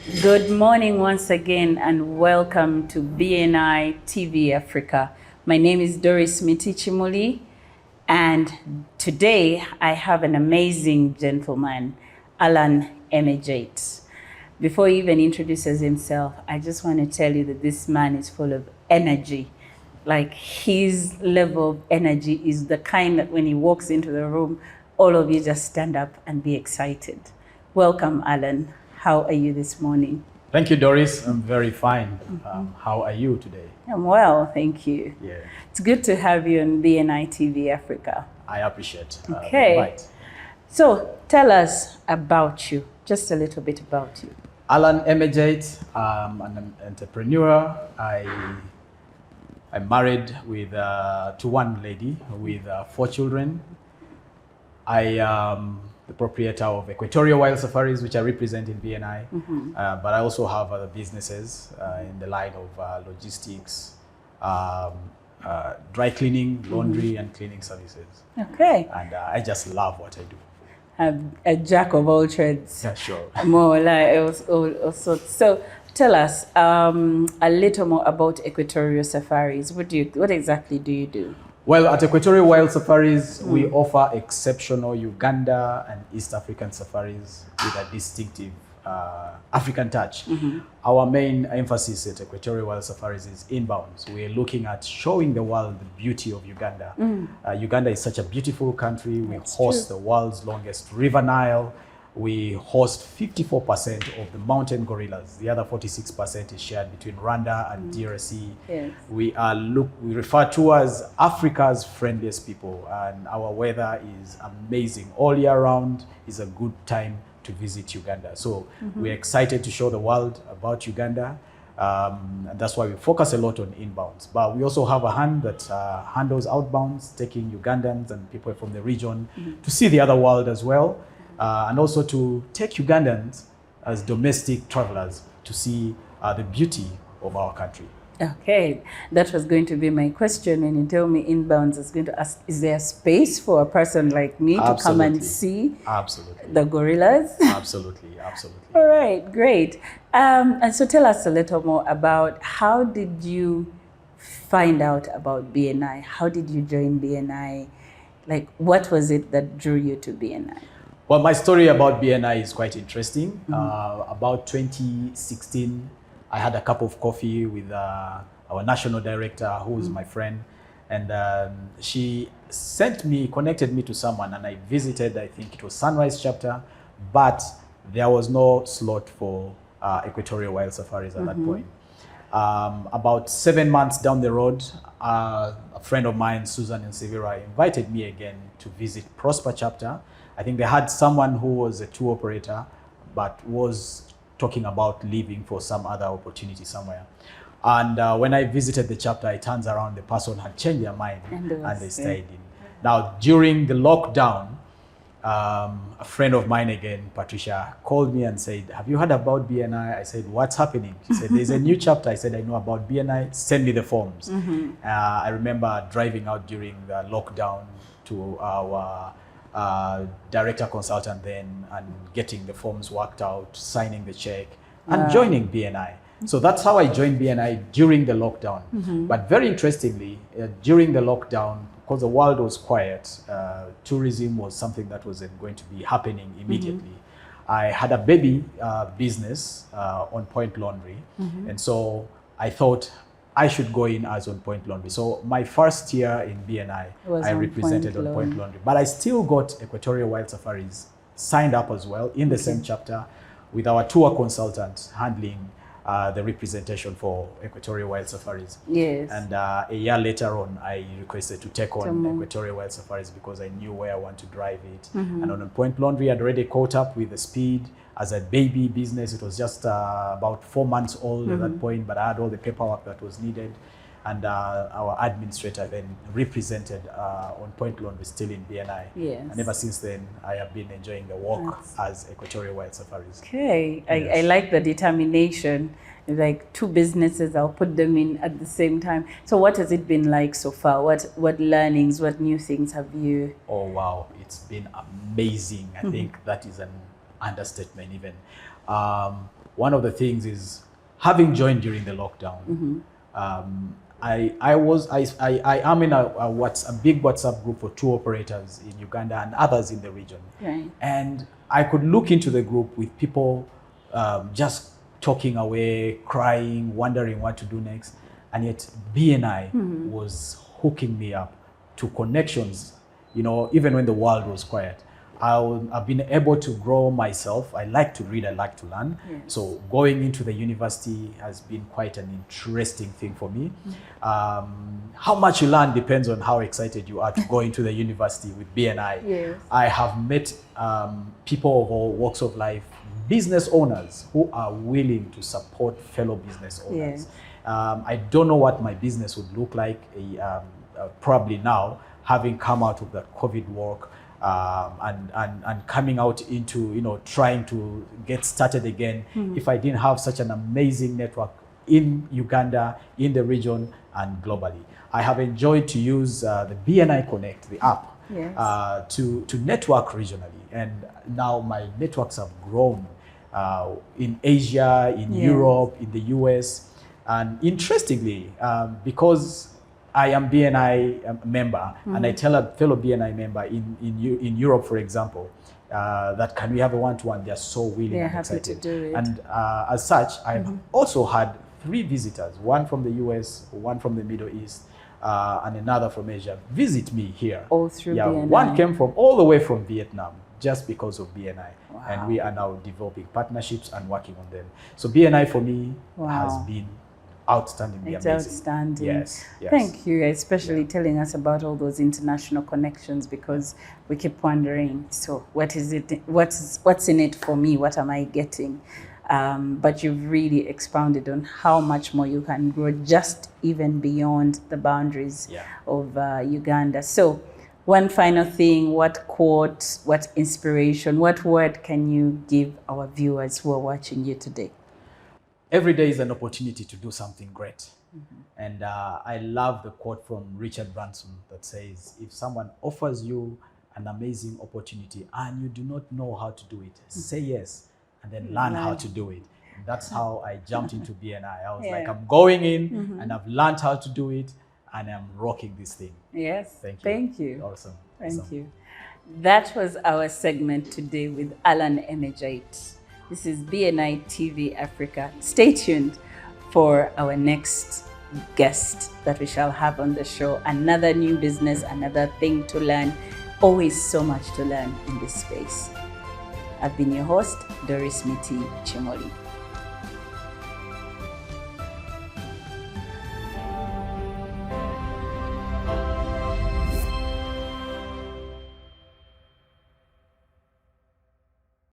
Good morning once again and welcome to BNI TV Africa. My name is Doris Mitichimuli and today I have an amazing gentleman, Alan Emejeit. Before he even introduces himself, I just want to tell you that this man is full of energy. Like his level of energy is the kind that when he walks into the room, all of you just stand up and be excited. Welcome, Alan. How are you this morning? Thank you, Doris. I'm very fine. How are you today? I'm well, thank you. Yeah, It's good to have you on BNI TV Africa. I appreciate the Okay. invite. So tell us about you, just a little bit about you. Alan Emejeit, I'm an entrepreneur. I'm married with to one lady with 4 children. I am the proprietor of Equatorial Wild Safaris, which I represent in BNI. But I also have other businesses in the line of logistics, dry cleaning, laundry, and cleaning services. Okay. And I just love what I do. A jack of all trades. Yeah, sure. More like all sorts. So tell us a little more about Equatorial Safaris. What exactly do you do? Well, at Equatorial Wild Safaris, we offer exceptional Uganda and East African safaris with a distinctive African touch. Our main emphasis at Equatorial Wild Safaris is inbounds. We're looking at showing the world the beauty of Uganda. Uganda is such a beautiful country. We host the world's longest river Nile. We host 54% of the mountain gorillas. The other 46% is shared between Rwanda and DRC. Yes. We refer to as Africa's friendliest people, and our weather is amazing. All year round is a good time to visit Uganda. So we're excited to show the world about Uganda. And that's why we focus a lot on inbounds. But we also have a hand that handles outbounds, taking Ugandans and people from the region to see the other world as well. And also to take Ugandans as domestic travelers to see the beauty of our country. Okay, that was going to be my question, and you tell me inbounds is going to ask, is there space for a person like me to come and see the gorillas? Absolutely, absolutely. All right, great. And so tell us a little more about how did you find out about BNI? How did you join BNI? Like, what was it that drew you to BNI? Well, my story about BNI is quite interesting. About 2016, I had a cup of coffee with our national director, who is my friend, and she connected me to someone, and I visited, I think it was Sunrise chapter, but there was no slot for Equatorial Wild Safaris at that point. About 7 months down the road, a friend of mine, Susan and Severa, invited me again to visit Prosper chapter. I think they had someone who was a tour operator, but was talking about leaving for some other opportunity somewhere. And when I visited the chapter, it turns around the person had changed their mind and they stayed in. Now, during the lockdown, a friend of mine again, Patricia, called me and said, "Have you heard about BNI?" I said, "What's happening?" She said, "There's a new chapter." I said, "I know about BNI. Send me the forms." I remember driving out during the lockdown to our director consultant then and getting the forms worked out, signing the check, and joining BNI. So that's how I joined BNI during the lockdown. But very interestingly, during the lockdown, because the world was quiet, tourism was something that wasn't going to be happening immediately. I had a baby business on Point Laundry, and so I thought I should go in as On Point Laundry. So my first year in BNI, I represented On Point Laundry. But I still got Equatorial Wild Safaris signed up as well in the same chapter with our tour consultant handling the representation for Equatorial Wild Safaris. Yes. And a year later on, I requested to take on Equatorial Wild Safaris because I knew where I want to drive it. And on Point Laundry, I'd already caught up with the speed. As a baby business, it was just about 4 months old at that point, but I had all the paperwork that was needed. And our administrator then represented On Point Laundry still in BNI. Yes. And ever since then, I have been enjoying the work as Equatorial Wild Safaris. Okay, I like the determination. Like 2 businesses, I'll put them in at the same time. So what has it been like so far? What learnings, what new things have you? Oh, wow. It's been amazing. I think that is an understatement even. One of the things is having joined during the lockdown. I am in a big WhatsApp group for tour operators in Uganda and others in the region. Right. And I could look into the group with people just talking away, crying, wondering what to do next. And yet BNI was hooking me up to connections, you know, even when the world was quiet. I've been able to grow myself. I like to read, I like to learn. Yes. So going into the university has been quite an interesting thing for me. How much you learn depends on how excited you are to go into the university with BNI. Yes. I have met people of all walks of life, business owners who are willing to support fellow business owners. Yes. I don't know what my business would look like probably now, having come out of the COVID work. And coming out into, you know, trying to get started again, if I didn't have such an amazing network in Uganda, in the region, and globally. I have enjoyed to use the BNI Connect, the app, Yes. to network regionally. And now my networks have grown in Asia, in Yes. Europe, in the US. And interestingly, because I am BNI member, and I tell a fellow BNI member in Europe, for example, that can we have a one-to-one? They're so willing They're and happy excited. to do it. And as such, I've also had 3 visitors, one from the US, one from the Middle East, and another from Asia, visit me here. All through BNI. One came from all the way from Vietnam, just because of BNI. Wow. And we are now developing partnerships and working on them. So BNI for me has been outstandingly It's amazing. outstanding. Yes. Thank you, especially telling us about all those international connections, because we keep wondering, so what is it? What's in it for me? What am I getting? But you've really expounded on how much more you can grow, just even beyond the boundaries of Uganda. So, one final thing: what quote, what inspiration, what word can you give our viewers who are watching you today? Every day is an opportunity to do something great. And I love the quote from Richard Branson that says, if someone offers you an amazing opportunity and you do not know how to do it, say yes, and then learn how to do it. And that's how I jumped into BNI. I was like, I'm going in and I've learned how to do it, and I'm rocking this thing. Yes. Thank you. Thank you. Awesome. Thank you. That was our segment today with Alan Emejeit. This is BNI TV Africa. Stay tuned for our next guest that we shall have on the show. Another new business, another thing to learn. Always so much to learn in this space. I've been your host, Doris Miti Chimoli.